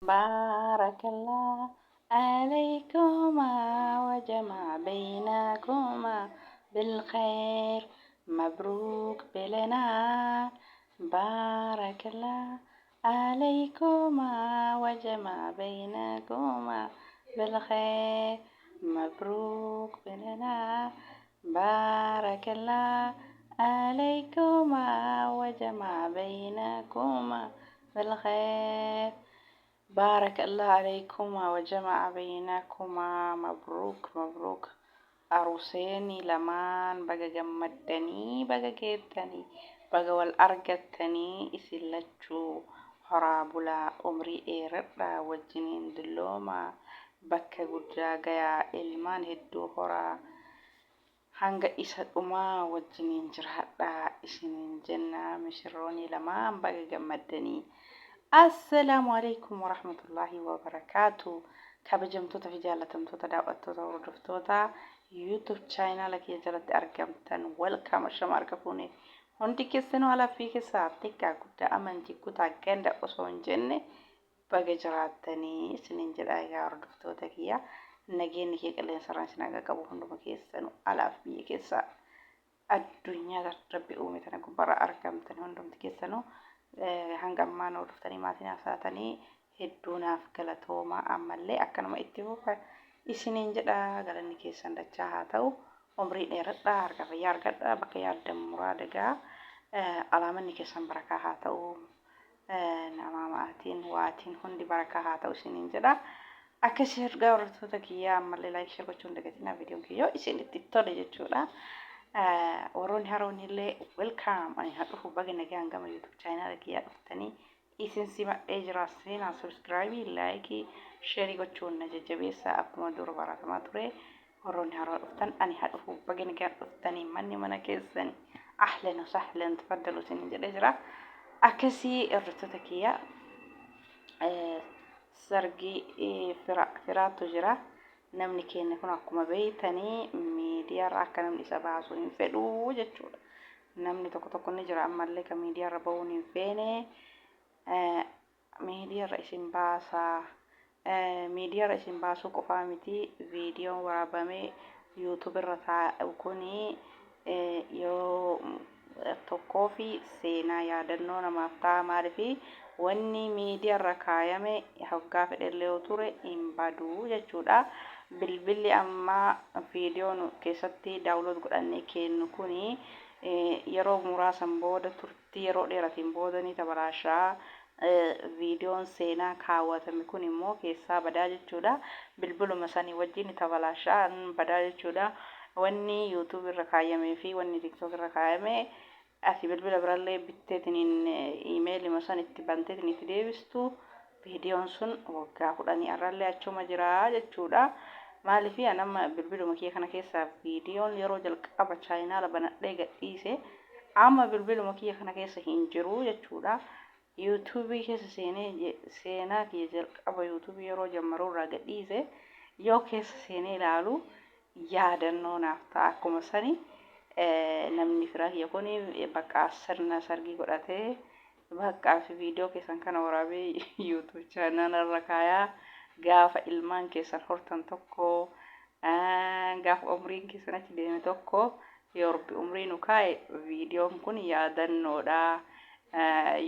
بارك الله عليكما وجمع بينكما بالخير. مبروك بلنا. بارك الله عليكما وجمع بينكما بالخير. مبروك بلنا. بارك الله عليكما وجمع بينكما بالخير. بارك الله عليكما وجمع بينكما. مبروك مبروك. عروسيني لمان بقى جمدني بقى جيتني بقى والأرجتني إسلتشو هرابلا أمري إيرتا وجنين دلوما بكا قجاقا يا إلمان هدو هرا hanga isa ɗuma wajjinin jirhaɗa isinin janna mishironi lamaan baga gammaddanii. Assalaamu alaikum warahmatullahi wabarakaatu. Kabajamtoota fi jaalatamtoota daawwattoota hordoftoota YouTube channel kiyya jalatti argamtan welcome shama arga fuune hundi keessanuu alaa fi keessaa xiqqaa guddaa amantii kutaa ganda osoo hin jenne baga jiraattanii isinin jedhaa egaa hordoftoota kiyya. Nageenyi kee qilleensarraan isin haga qabu hunduma keessanuu alaa fi biyya keessaa addunyaa rabbi uume tana gubbarra argamtan hundumti keessanuu hanga ammaan hordoftanii maatiin haasa'atanii hedduu naaf galatoomaa. Ammallee akkanuma itti fufa isiniin jedhaa. Galanni keessan dachaa haa ta'u. Umrii dheeradhaa, harka fayyaa argadhaa, bakka yaaddan muraada gaa alaamanni keessan barakaa haa ta'u. Nama maatiin waatiin hundi barakaa haa ta'u isiniin jedhaa. Akkasii ergaa hordoftoota kiyyaa ammallee laayik share gochuun dagatinaa viidiyoon kiyyoo isinitti tole jechuudha. Warroonni haroonni illee welcome ani hadhufu baga nagaan gama YouTube channel kiyyaa dhuftanii isin simadhee jira. Seenaa subscribe like share gochuun na jajjabeessaa akkuma dura baratamaa ture. Warroonni haroo dhuftan ani hadhufu baga nagaan dhuftanii manni mana keessan ahlan sahlan tafaddalu isin jedhee jira. Akkasii hordoftoota kiyyaa sargi firaatu jira. Namni keenya kun akkuma beeytanii miidiyaarra akka namni isa baasuu hin fedhu jechuudha. Namni tokko ni jira ammallee kan miidiyaarra ba'uu hin feene. Miidiyaarra isin baasaa. Miidiyaarra isin baasuu qofaa miti viidiyoon waraabamee YouTube irra taa'u kuni yoo tokkoo fi seenaa yaadannoo namaaf ta'a maaliif wanni miidiyaarra kaayame hoggaa fedhellee ture hin baduu jechuudha. Bilbilli amma viidiyoon keessatti daawulood godhannee kennu kuni yeroo muraasan booda turtii yeroo dheeratiin booda ni tabaraashaa. Viidiyoon seenaa kaawwatame kun immoo keessaa badaa jechuudha. Bilbiluma sanii wajjin tabalaashaa badaa jechuudha. Wanni YouTube irra kaayamee fi wanni TikTok irra kaayame ati bilbila birallee bitteetiin emailima san itti banteetiin itti deebistu viidiyoon sun waggaa 10 irrallee achuma jira jechuudha. Maaliif anama bilbiluma kiyya kana keessa viidiyoon yeroo jalqaba chaayinaala banadhee gadhiise amma bilbiluma kiyya kana keessa hin jiru jechuudha. YouTube keessa seenaa kiyya jalqaba YouTube yeroo jammaruu irraa gadhiise yoo keessa seenee ilaalu yaadannoo naaf ta'a akkuma sani. Namni firaa kiyya kun bakka sirna sargii godhatee bakka fi viidiyoo keessan kana waraabee YouTube channel irra kaayaa gaafa ilmaan keessan hortan tokko gaafa umriin keessan achi deeme tokko yoo rabbi umrii nu kaa'e viidiyoon kun yaadannoodha.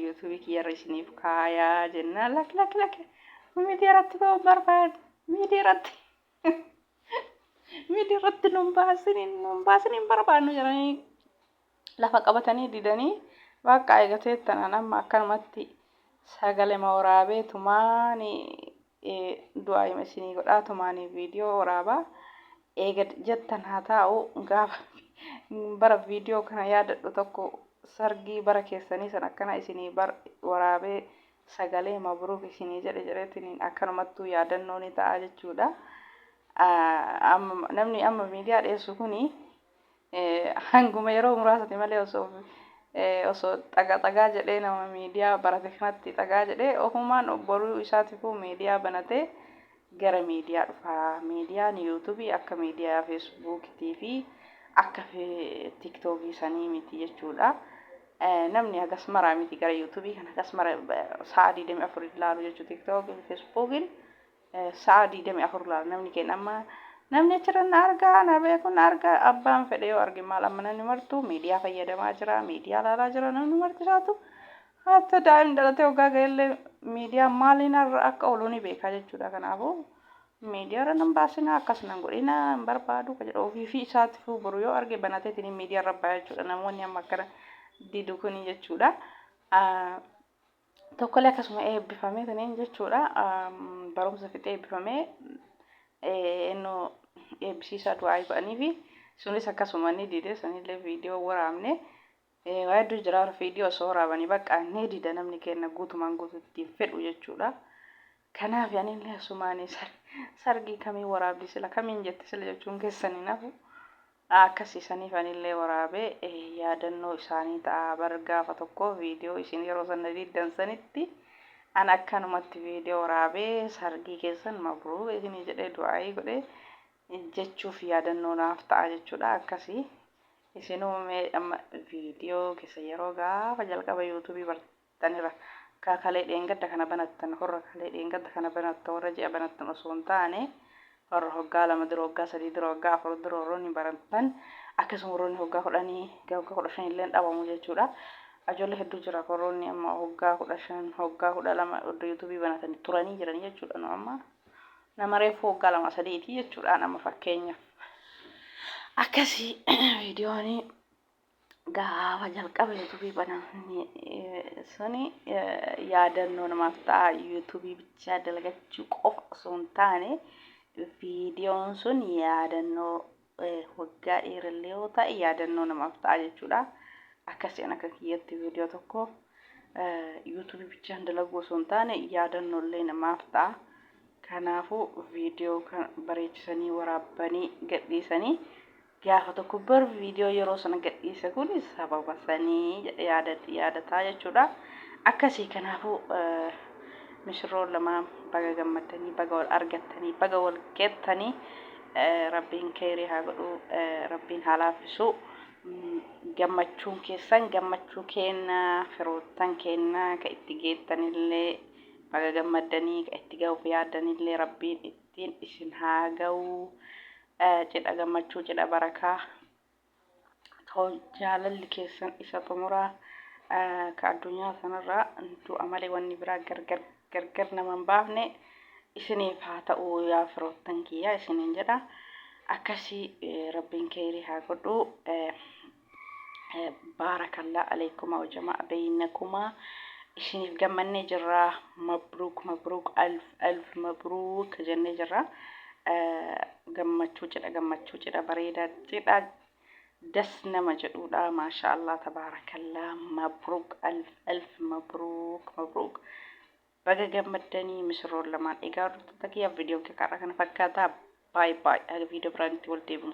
YouTube kiyyarra isiniif kaayaa jennaan lak miidiyaarratti ba'uu barbaadu miidiyaarratti nun baasiniin barbaadnu jedhanii lafa qabatanii didanii bakka eegateettan amma akkanumatti sagalee waraabee tumaani du'aa hima isinii godhaa tumaanii viidiyoo waraabaa eega jettan haa ta'u gaafa bara viidiyoo kana yaadadhu tokko sargii bara keessanii san akkana isinii waraabee sagalee mabruuk isinii jedheetiin akkanumattuu yaadannoo ni ta'a jechuudha. Namni amma miidiyaa dhiyeessu kuni hanguma yeroo muraasati malee osoo xagaa jedhee nama miidiyaa barate kanatti xagaa jedhee ofumaan boruu isaatiifuu miidiyaa banatee gara miidiyaa dhufa. Miidiyaan YouTube akka miidiyaa Facebook fi akka TikTok sanii miti jechuudha. namni hagas maraa miti gara yuutuubii kana hagas mara sa'a 24 ilaalu jechuudha. Tiktookiin feesbuukiin sa'a 24 ilaalu namni keenya amma namni achirra na argaa na beeku na argaa abbaan fedhe yoo arge maal amma namni martuu miidiyaa fayyadamaa jira miidiyaa ilaalaa jira namni marti isaatu hatta daa'im dhalatee waggaa ga'ellee miidiyaa maaliin akka oolu ni beeka jechuudha. Kanaafuu miidiyaa irra nan baasinaa akkas nan godhina hin barbaadu ka jedhu ofii fi isaatti boru yoo arge banateetiin miidiyaa irra baa jechuudha. Namoonni amma akkana didu kuni jechuudha. Tokkollee akkasuma eebbifamee taniin jechuudha. Barumsa fixee eebbifamee innoo eebbisiisaa du'aa ba'anii fi sunis akkasuma ni dide sanillee viidiyoo waraabne waayiddu jira viidiyoo osoo waraabanii bakka ni dida namni keenya guutumaan guutuutti fedhu jechuudha. Kanaaf anillee asumaan sargii kamii waraabdi sila kamiin jette sila jechuun keessanii nafu akkasiisaniif anillee waraabee yaadannoo isaanii ta'a bargaafa tokko viidiyoo isin yeroo sana diddan sanitti an akkanumatti viidiyoo waraabee sargii keessan mabruu isinii jedhee du'aayii godhee jechuuf yaadannoo naaf ta'a jechuudha. Akkasii isinuu amma viidiyoo keessa yeroo gaafa jalqaba yuutuubii bartanirra kaakalee dheengadda kana banattan horra kalee dheengadda kana banatta warra ji'a banattan osoo hin taane warra hoggaa 2 dura hoggaa 3 dura hoggaa 4 dura warroonni barattan akkasuma warroonni hoggaa 10 hoggaa 15 illee dhabamu jechuudha. Ajoollee hedduu jira warroonni amma hoggaa 15 hoggaa 12 oddoo yuutuubii banatan turanii jiran jechuudha. No amma nama reefu hoggaa 2 3 jechuudha nama fakkeenyaaf. Akkasii viidiyooni gaafa jalqaba yuutuubii bananii suni yaadannoo namaaf ta'a yuutuubii bichaa dalagachuu qofa osoo hin taane viidiyoon sun yaadannoo waggaa dheerallee yoo ta'e yaadannoo namaaf ta'a jechuudha. Akkasiin akka kiyyatti viidiyoo tokko yuutuubii bichaan dalaguu osoo hin taane yaadannollee namaaf ta'a. Kanaafuu viidiyoo kan bareechisanii waraabanii gadhiisanii gaafa tokko bar viidiyoo yeroo sana gadhiise kun sababa sanii yaadataa jechuudha. Akkasii kanaafuu misirroon lamaan baga gammadanii baga wal argattanii baga wal geettanii rabbiin khayrii haa godhu rabbiin haa laaffisu gammachuun keessan gammachuu keenna firoottan keenna ka itti geettanillee baga gammadanii ka itti ga'uuf yaadanillee rabbiin ittiin isin haa ga'u jedha gammachuu jedha barakaa jaalalli keessan isa xumuraa ka addunyaa sanarraa du'a malee wanni biraa gargar nama hin baafne isiniif haa ta'u yaa firoottan kiyyaa isiniin jedha. Akkasii rabbiin khayrii haa godhu. Baarakallah alaykum wa jama'a baynakuma isiniif gammannee jirra mabruuk alf mabruuk jennee jirra. Gammachuu jedha bareedaa jedha das nama jedhuudha maasha Allah tabaarakallah mabruuk alf mabruuk baga gammaddanii misirroon lamaan egaa hordoftoota kiyyaa viidiyoo kana fakkaata bye bye viidiyoo biraatti wal deebinu.